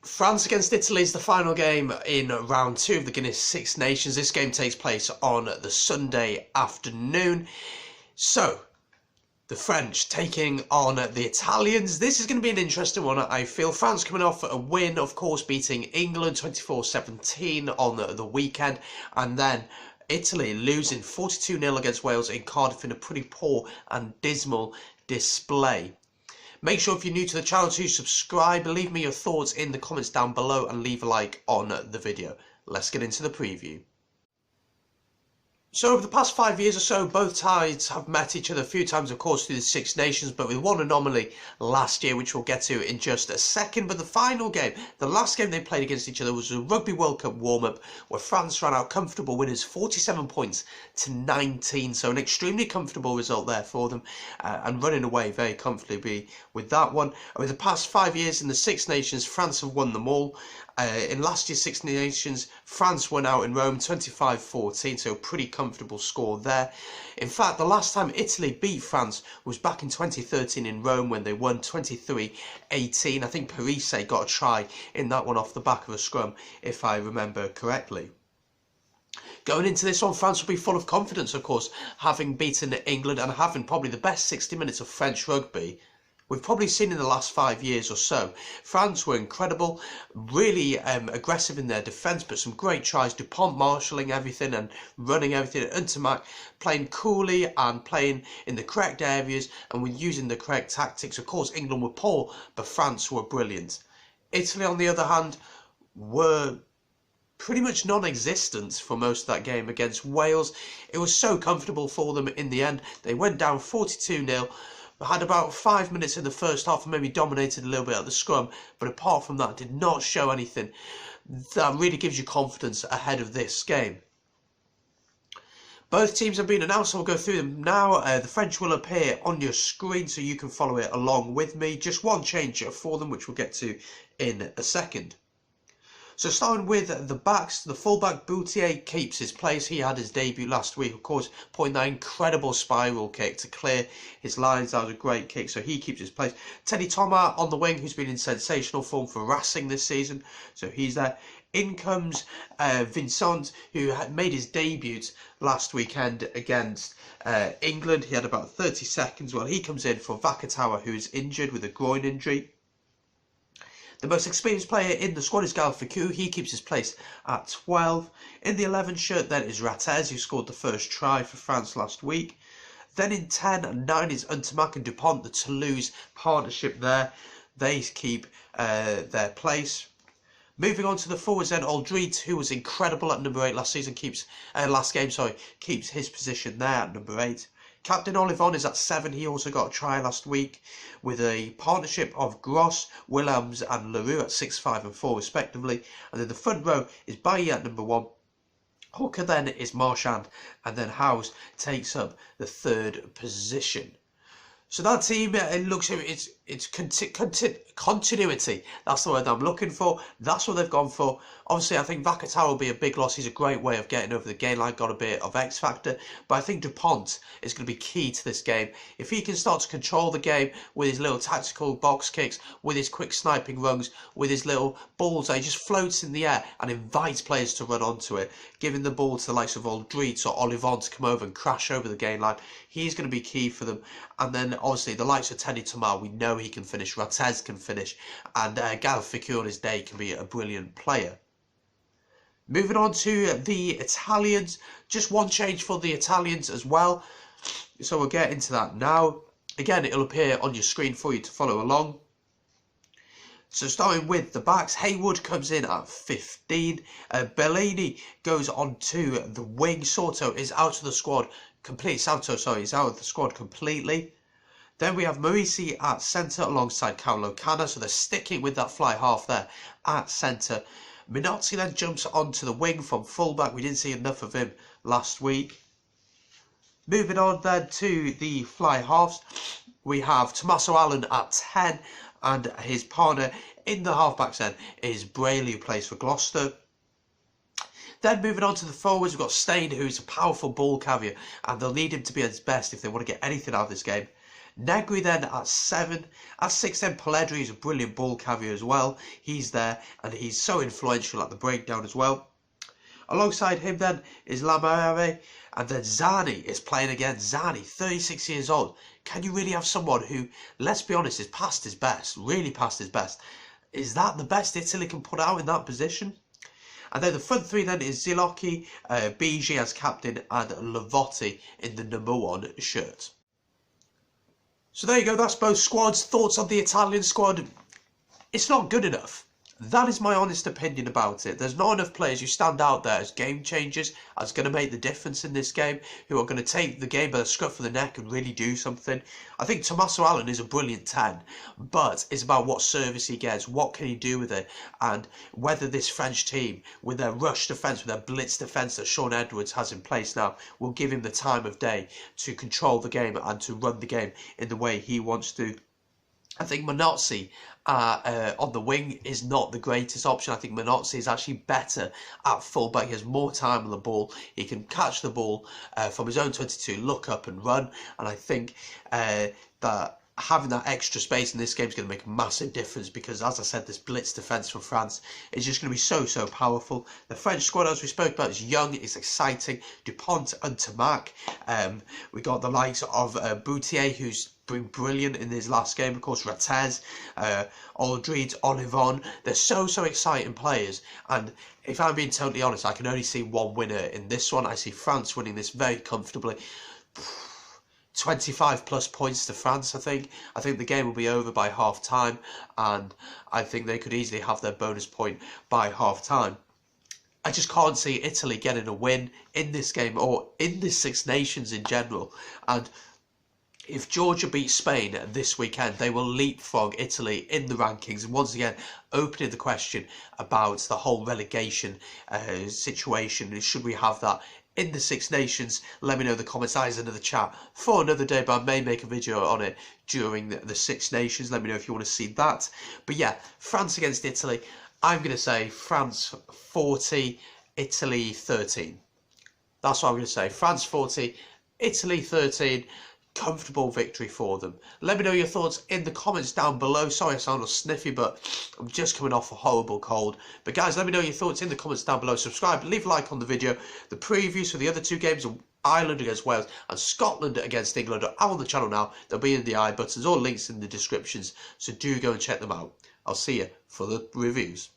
France against Italy is the final game in round 2 of the Guinness Six Nations. This game takes place on the Sunday afternoon. So, the French taking on the Italians. This is going to be an interesting one, I feel. France coming off a win, of course, beating England 24-17 on the weekend. And then Italy losing 42-0 against Wales in Cardiff in a pretty poor and dismal display. Make sure if you're new to the channel to subscribe, leave me your thoughts in the comments down below and leave a like on the video. Let's get into the preview. So over the past 5 years or so, both sides have met each other a few times, of course, through the Six Nations, but with one anomaly last year, which we'll get to in just a second. But the final game, the last game they played against each other, was a Rugby World Cup warm-up, where France ran out comfortable winners, 47 points to 19. So an extremely comfortable result there for them, and running away very comfortably with that one. Over the past 5 years in the Six Nations, France have won them all. In last year's Six Nations, France won out in Rome 25-14, so a pretty comfortable score there. In fact, the last time Italy beat France was back in 2013 in Rome when they won 23-18. I think Parise got a try in that one off the back of a scrum, if I remember correctly. Going into this one, France will be full of confidence, of course, having beaten England and having probably the best 60 minutes of French rugby we've probably seen in the last 5 years or so. France were incredible, really aggressive in their defence, but some great tries. Dupont marshalling everything and running everything. Untermac playing coolly and playing in the correct areas and with using the correct tactics. Of course, England were poor, but France were brilliant. Italy, on the other hand, were pretty much non-existent for most of that game against Wales. It was so comfortable for them in the end. They went down 42-0. Had about 5 minutes in the first half and maybe dominated a little bit at the scrum, but apart from that did not show anything that really gives you confidence ahead of this game. Both teams have been announced, so we'll go through them now. The French will appear on your screen so you can follow it along with me. Just one change for them, which we'll get to in a second. So starting with the backs, the fullback Boutier keeps his place. He had his debut last week, of course, putting that incredible spiral kick to clear his lines. That was a great kick, so he keeps his place. Teddy Thomas on the wing, who's been in sensational form for Racing this season, so he's there. In comes Vincent, who had made his debut last weekend against England. He had about 30 seconds. Well, he comes in for Vakatawa, who is injured with a groin injury. The most experienced player in the squad is Galficou. He keeps his place at 12. In the 11 shirt then is Ratez, who scored the first try for France last week. Then in 10 and 9 is Untermac and Dupont, the Toulouse partnership there. They keep their place. Moving on to the forwards then, Aldrit, who was incredible at number 8 last season, keeps his position there at number 8. Captain Olivon is at 7. He also got a try last week with a partnership of Gross, Willems and Leroux at 6, 5 and 4 respectively. And then the front row is Bailly at number 1. Hooker then is Marchand, and then House takes up the 3rd position. So that team, it looks, it's continuity. That's the word I'm looking for. That's what they've gone for. Obviously, I think Vakatawa will be a big loss. He's a great way of getting over the gain line, got a bit of X factor. But I think Dupont is going to be key to this game. If he can start to control the game with his little tactical box kicks, with his quick sniping runs, with his little balls, he just floats in the air and invites players to run onto it, giving the ball to the likes of Aldrit or Olivon to come over and crash over the gain line. He's going to be key for them. And then obviously the likes of Teddy Thomas, we know he can finish. Ratez can finish, and Galficou on his day can be a brilliant player. Moving on to the Italians, just one change for the Italians as well, so we'll get into that now. Again, it'll appear on your screen for you to follow along. So starting with the backs, Haywood comes in at 15, Bellini goes on to the wing, Soto is out of the squad completely, is out of the squad completely. Then we have Marisi at centre alongside Kaulo Kana, so they're sticking with that fly half there at centre. Minotti then jumps onto the wing from fullback. We didn't see enough of him last week. Moving on then to the fly halves, we have Tommaso Allen at 10, and his partner in the halfbacks then is Brayley, who plays for Gloucester. Then moving on to the forwards, we've got Stein, who's a powerful ball carrier, and they'll need him to be at his best if they want to get anything out of this game. Negri then at 7. At 6 then Pelledri is a brilliant ball carrier as well. He's there and he's so influential at the breakdown as well. Alongside him then is Lamare, and then Zani is playing again. Zani, 36 years old. Can you really have someone who, let's be honest, is past his best, really past his best? Is that the best Italy can put out in that position? And then the front three then is Zilocchi, Bigi as captain, and Lavotti in the number 1 shirt. So there you go, that's both squads. Thoughts on the Italian squad? It's not good enough. That is my honest opinion about it. There's not enough players who stand out there as game changers, as going to make the difference in this game, who are going to take the game by the scruff of the neck and really do something. I think Tommaso Allen is a brilliant 10, but it's about what service he gets, what can he do with it, and whether this French team, with their rush defence, with their blitz defence that Sean Edwards has in place now, will give him the time of day to control the game and to run the game in the way he wants to. I think Manozzi on the wing is not the greatest option. I think Manozzi is actually better at fullback. He has more time on the ball. He can catch the ball from his own 22, look up and run. And I think that having that extra space in this game is going to make a massive difference because, as I said, this blitz defence from France is just going to be so powerful. The French squad, as we spoke about, is young, it's exciting. Dupont and Tamac. We got the likes of Boutier, who's been brilliant in his last game. Of course, Rattez, Aldrid, Olivon. They're so exciting players. And if I'm being totally honest, I can only see one winner in this one. I see France winning this very comfortably. 25 plus points to France, I think. I think the game will be over by half time, and I think they could easily have their bonus point by half time. I just can't see Italy getting a win in this game or in the Six Nations in general. And if Georgia beats Spain this weekend, they will leapfrog Italy in the rankings, and once again opening the question about the whole relegation situation. Should we have that in the Six Nations? Let me know in the comments. That is another chat for another day, but I may make a video on it during the Six Nations. Let me know if you want to see that. But yeah, France against Italy. I'm going to say France 40, Italy 13. That's what I'm going to say. France 40, Italy 13. Comfortable victory for them. Let me know your thoughts in the comments down below. Sorry I sound all sniffy, but I'm just coming off a horrible cold. But guys, let me know your thoughts in the comments down below. Subscribe, leave a like on the video. The previews for the other 2 games of Ireland against Wales and Scotland against England are on the channel now. They'll be in the I buttons or links in the descriptions, so do go and check them out. I'll see you for the reviews.